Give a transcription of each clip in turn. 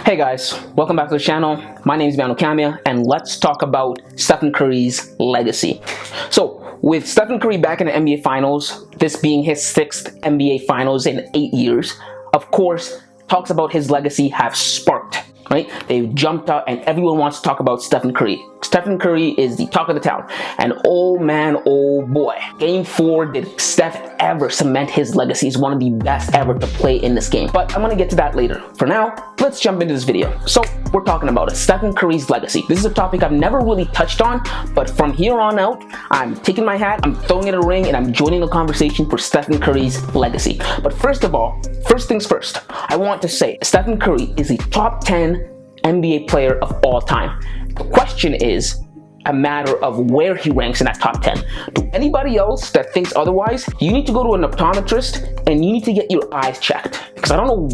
Hey guys, welcome back to the channel. My name is Mount Rushmore, and let's talk about Stephen Curry's legacy. So, with Stephen Curry back in the NBA Finals, this being his 6th NBA Finals in 8 years, of course, talks about his legacy have sparked, right? They've jumped out and everyone wants to talk about Stephen Curry. Stephen Curry is the talk of the town. And oh man, oh boy, Game 4, did Steph ever cement his legacy as one of the best ever to play in this game. But I'm gonna get to that later. For now, let's jump into this video. So, we're talking about it, Stephen Curry's legacy. This is a topic I've never really touched on, but from here on out, I'm taking my hat, I'm throwing it in a ring, and I'm joining the conversation for Stephen Curry's legacy. But first of all, first things first, I want to say Stephen Curry is a top 10 NBA player of all time. The question is a matter of where he ranks in that top 10. To anybody else that thinks otherwise, you need to go to an optometrist and you need to get your eyes checked. Because I don't know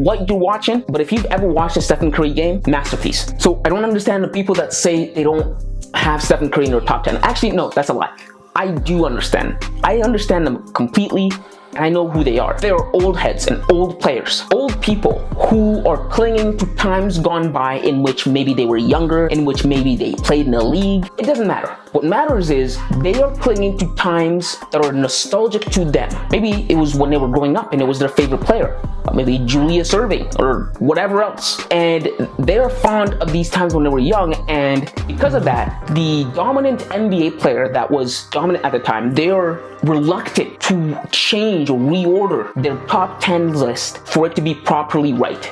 what you're watching, but if you've ever watched a Stephen Curry game, masterpiece. So I don't understand the people that say they don't have Stephen Curry in their top 10. Actually, no, that's a lie. I do understand. I understand them completely. And I know who they are. They are old heads and old players. Old people who are clinging to times gone by in which maybe they were younger, in which maybe they played in a league. It doesn't matter. What matters is they are clinging to times that are nostalgic to them. Maybe it was when they were growing up and it was their favorite player. Maybe Julius Erving or whatever else. And they're fond of these times when they were young, and because of that, the dominant NBA player that was dominant at the time, they are reluctant to change or reorder their top 10 list for it to be properly right?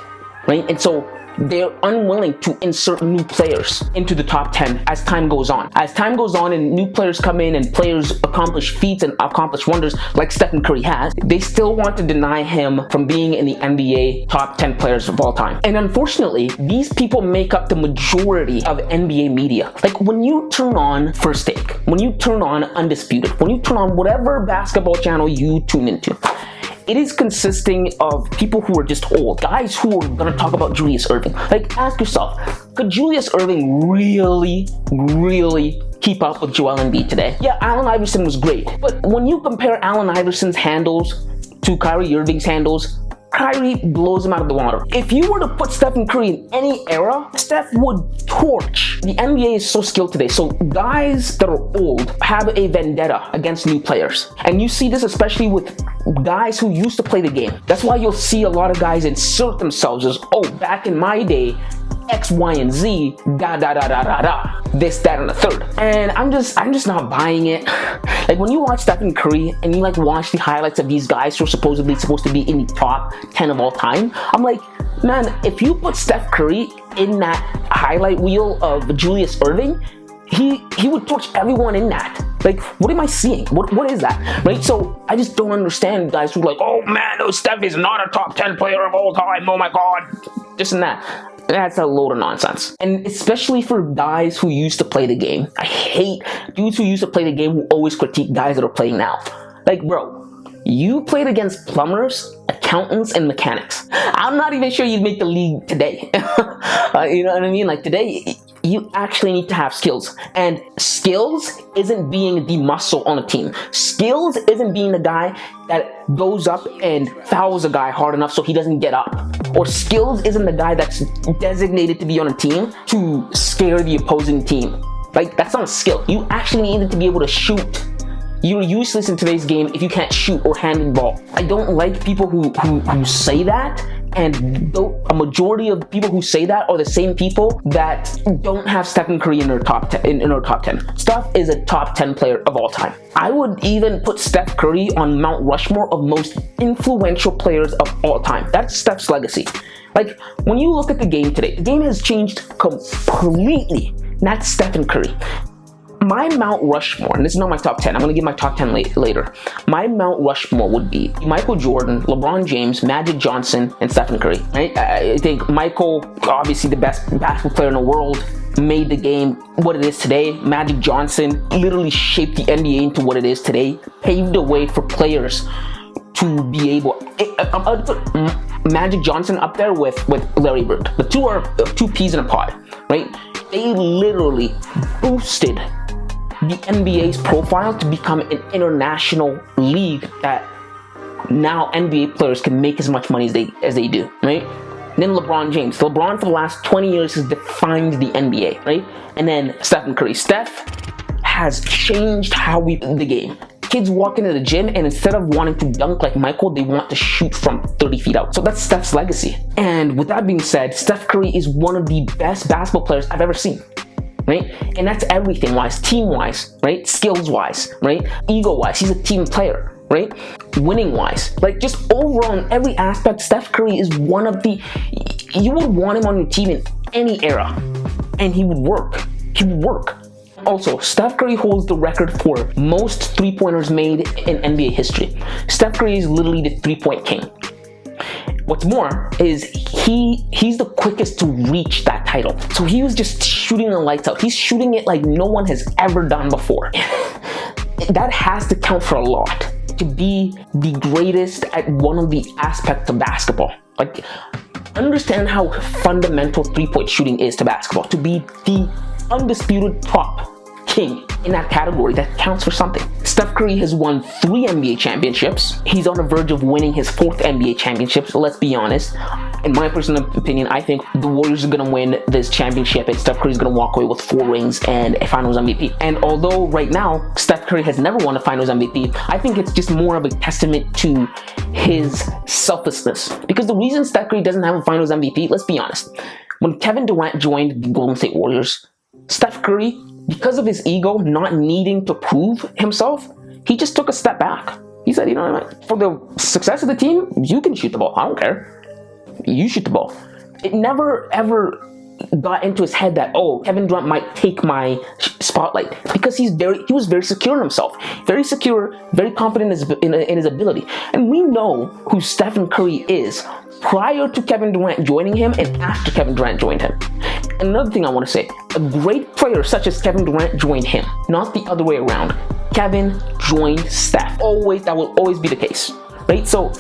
And so they're unwilling to insert new players into the top 10 as time goes on. As time goes on and new players come in and players accomplish feats and accomplish wonders like Stephen Curry has, they still want to deny him from being in the NBA top 10 players of all time. And unfortunately, these people make up the majority of NBA media. Like when you turn on First Take, when you turn on Undisputed, when you turn on whatever basketball channel you tune into, it is consisting of people who are just old, guys who are gonna talk about Julius Erving. Like, ask yourself, could Julius Erving really keep up with Joel Embiid today? Yeah, Allen Iverson was great, but when you compare Allen Iverson's handles to Kyrie Irving's handles, Kyrie blows him out of the water. If you were to put Stephen Curry in any era, Steph would torch. The NBA is so skilled today, so guys that are old have a vendetta against new players. And you see this especially with guys who used to play the game. That's why you'll see a lot of guys insert themselves as, oh, back in my day, X, Y, and Z, this, that, and the third. And I'm just not buying it. Like when you watch Stephen Curry and you like watch the highlights of these guys who are supposedly supposed to be in the top 10 of all time, I'm like, man, if you put Steph Curry in that highlight wheel of Julius Erving, he would torch everyone in that. Like, what am I seeing? What is that? Right? So I just don't understand guys who are like, oh man, no, Steph is not a top 10 player of all time. Oh my God. This and that. That's a load of nonsense. And especially for guys who used to play the game. I hate dudes who used to play the game who always critique guys that are playing now. Like, bro, you played against plumbers, accountants, and mechanics. I'm not even sure you'd make the league today. You know what I mean? Like today, you actually need to have skills. And skills isn't being the muscle on a team. Skills isn't being the guy that goes up and fouls a guy hard enough so he doesn't get up. Or skills isn't the guy that's designated to be on a team to scare the opposing team. Like, that's not a skill. You actually needed to be able to shoot. You're useless in today's game if you can't shoot or handle the ball. I don't like people who say that, and a majority of people who say that are the same people that don't have Stephen Curry in their top 10. In their top 10. Steph is a top 10 player of all time. I would even put Steph Curry on Mount Rushmore of most influential players of all time. That's Steph's legacy. Like, when you look at the game today, the game has changed completely. That's Stephen Curry. My Mount Rushmore, and this is not my top 10, I'm going to give my top 10 later. My Mount Rushmore would be Michael Jordan, LeBron James, Magic Johnson, and Stephen Curry. Right? I think Michael, obviously the best basketball player in the world, made the game what it is today. Magic Johnson literally shaped the NBA into what it is today, paved the way for players to be able... I'll put Magic Johnson up there with Larry Bird. The two are two peas in a pod, right? They literally boosted the NBA's profile to become an international league that now NBA players can make as much money as they do, right? then LeBron James. LeBron for the last 20 years has defined the NBA, right? And then Stephen Curry. Steph has changed how we play the game. Kids walk into the gym and instead of wanting to dunk like Michael, they want to shoot from 30 feet out. So that's Steph's legacy. And with that being said, Steph Curry is one of the best basketball players I've ever seen. Right? And that's everything wise, team wise, right? Skills wise, right? Ego wise, he's a team player, right? Winning wise, like just overall in every aspect, Steph Curry is one of the, you would want him on your team in any era and he would work. He would work. Also, Steph Curry holds the record for most three-pointers made in NBA history. Steph Curry is literally the three-point king. What's more is he's the quickest to reach that title. So he was just shooting the lights out. He's shooting it like no one has ever done before. That has to count for a lot to be the greatest at one of the aspects of basketball. Like, understand how fundamental three-point shooting is to basketball. To be the undisputed top king in that category, that counts for something. Steph Curry has won 3 NBA championships. He's on the verge of winning his 4th NBA championship. So let's be honest. In my personal opinion, I think the Warriors are going to win this championship and Steph Curry is going to walk away with 4 rings and a Finals MVP. And although right now Steph Curry has never won a Finals MVP, I think it's just more of a testament to his selflessness. Because the reason Steph Curry doesn't have a Finals MVP, let's be honest, when Kevin Durant joined the Golden State Warriors, Steph Curry, because of his ego, not needing to prove himself, he just took a step back. He said, you know what, for the success of the team, you can shoot the ball. I don't care. You shoot the ball. It never ever got into his head that, oh, Kevin Durant might take my spotlight, because he was very secure in himself, very secure, very confident in his ability. And we know who Stephen Curry is prior to Kevin Durant joining him and after Kevin Durant joined him. Another thing I want to say, a great player such as Kevin Durant joined him, not the other way around. Kevin joined Steph. That will always be the case, right? So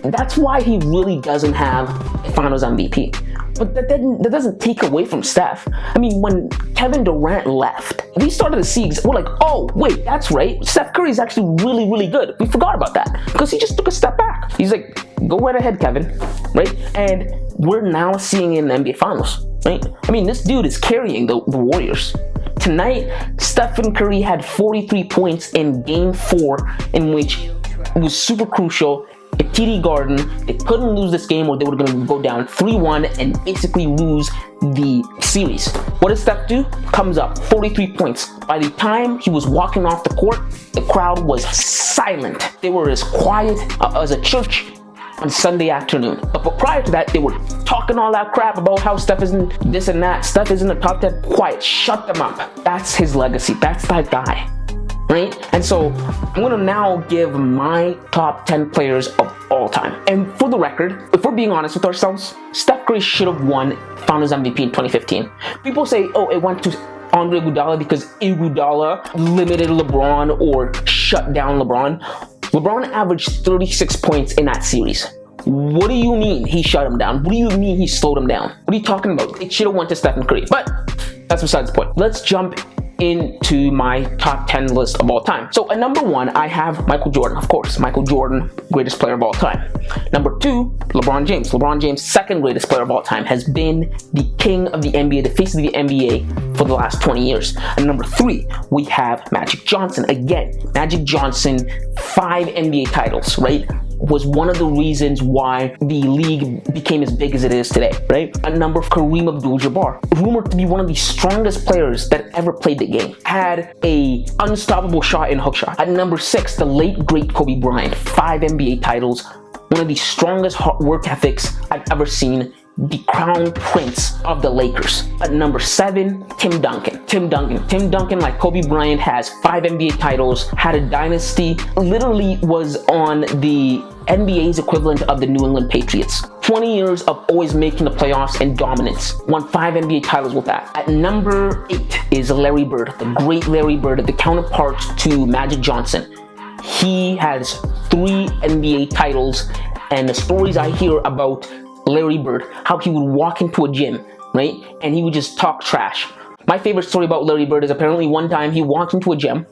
that's why he really doesn't have a Finals MVP. But that doesn't take away from Steph. I mean, when Kevin Durant left, we started to see, we're like, oh, wait, that's right. Steph Curry is actually really, really good. We forgot about that because he just took a step back. He's like, go right ahead, Kevin, right? And we're now seeing it in the NBA Finals, right? I mean, this dude is carrying the Warriors. Tonight, Stephen Curry had 43 points in Game 4, in which it was super crucial. At TD Garden, they couldn't lose this game or they were going to go down 3-1 and basically lose the series. What does Steph do? Comes up, 43 points. By the time he was walking off the court, the crowd was silent. They were as quiet as a church on Sunday afternoon. But prior to that, they were talking all that crap about how Steph isn't this and that. Steph isn't a top 10. Quiet, shut them up. That's his legacy. That's that guy. Right? And so I'm going to now give my top 10 players of all time. And for the record, if we're being honest with ourselves, Steph Curry should have won Finals MVP in 2015. People say, oh, it went to Andre Iguodala because Iguodala limited LeBron or shut down LeBron. LeBron averaged 36 points in that series. What do you mean he shut him down? What do you mean he slowed him down? What are you talking about? It should have went to Stephen Curry. But that's besides the point. Let's jump into my top 10 list of all time. So at number 1, I have Michael Jordan, of course. Michael Jordan, greatest player of all time. Number 2, LeBron James. LeBron James, second greatest player of all time, has been the king of the NBA, the face of the NBA for the last 20 years. And number 3, we have Magic Johnson. Again, Magic Johnson, 5 NBA titles, right? Was one of the reasons why the league became as big as it is today, right? At number, Kareem Abdul-Jabbar, rumored to be one of the strongest players that ever played the game, had a unstoppable shot in hook shot. At number 6, the late great Kobe Bryant, 5 NBA titles, one of the strongest work ethics I've ever seen, the crown prince of the Lakers. At number 7, Tim Duncan. Tim Duncan, like Kobe Bryant, has 5 NBA titles, had a dynasty, literally was on the NBA's equivalent of the New England Patriots. 20 years of always making the playoffs and dominance. Won 5 NBA titles with that. At number 8 is Larry Bird, the great Larry Bird, the counterpart to Magic Johnson. He has 3 NBA titles, and the stories I hear about Larry Bird, how he would walk into a gym, right? And he would just talk trash. My favorite story about Larry Bird is apparently one time he walked into a gym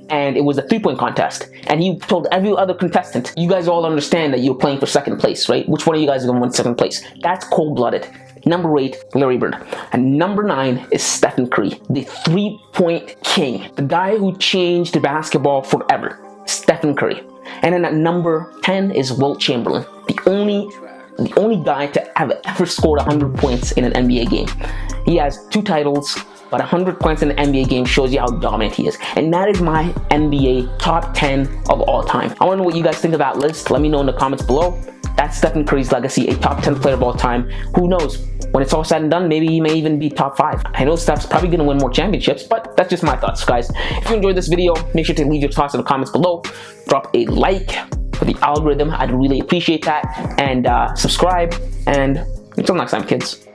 and it was a 3-point contest. And he told every other contestant, you guys all understand that you're playing for second place, right? Which one of you guys is going to win second place? That's cold-blooded. Number 8, Larry Bird. And number 9 is Stephen Curry, the 3-point king. The guy who changed the basketball forever. Stephen Curry. And then at number 10 is Wilt Chamberlain, the only guy to have ever scored 100 points in an NBA game. He has 2 titles, but 100 points in an NBA game shows you how dominant he is. And that is my NBA top 10 of all time. I want to know what you guys think of that list. Let me know in the comments below. That's Stephen Curry's legacy, a top 10 player of all time. Who knows? When it's all said and done, maybe he may even be top 5. I know Steph's probably going to win more championships, but that's just my thoughts, guys. If you enjoyed this video, make sure to leave your thoughts in the comments below. Drop a like for the algorithm. I'd really appreciate that. And subscribe. And until next time, kids.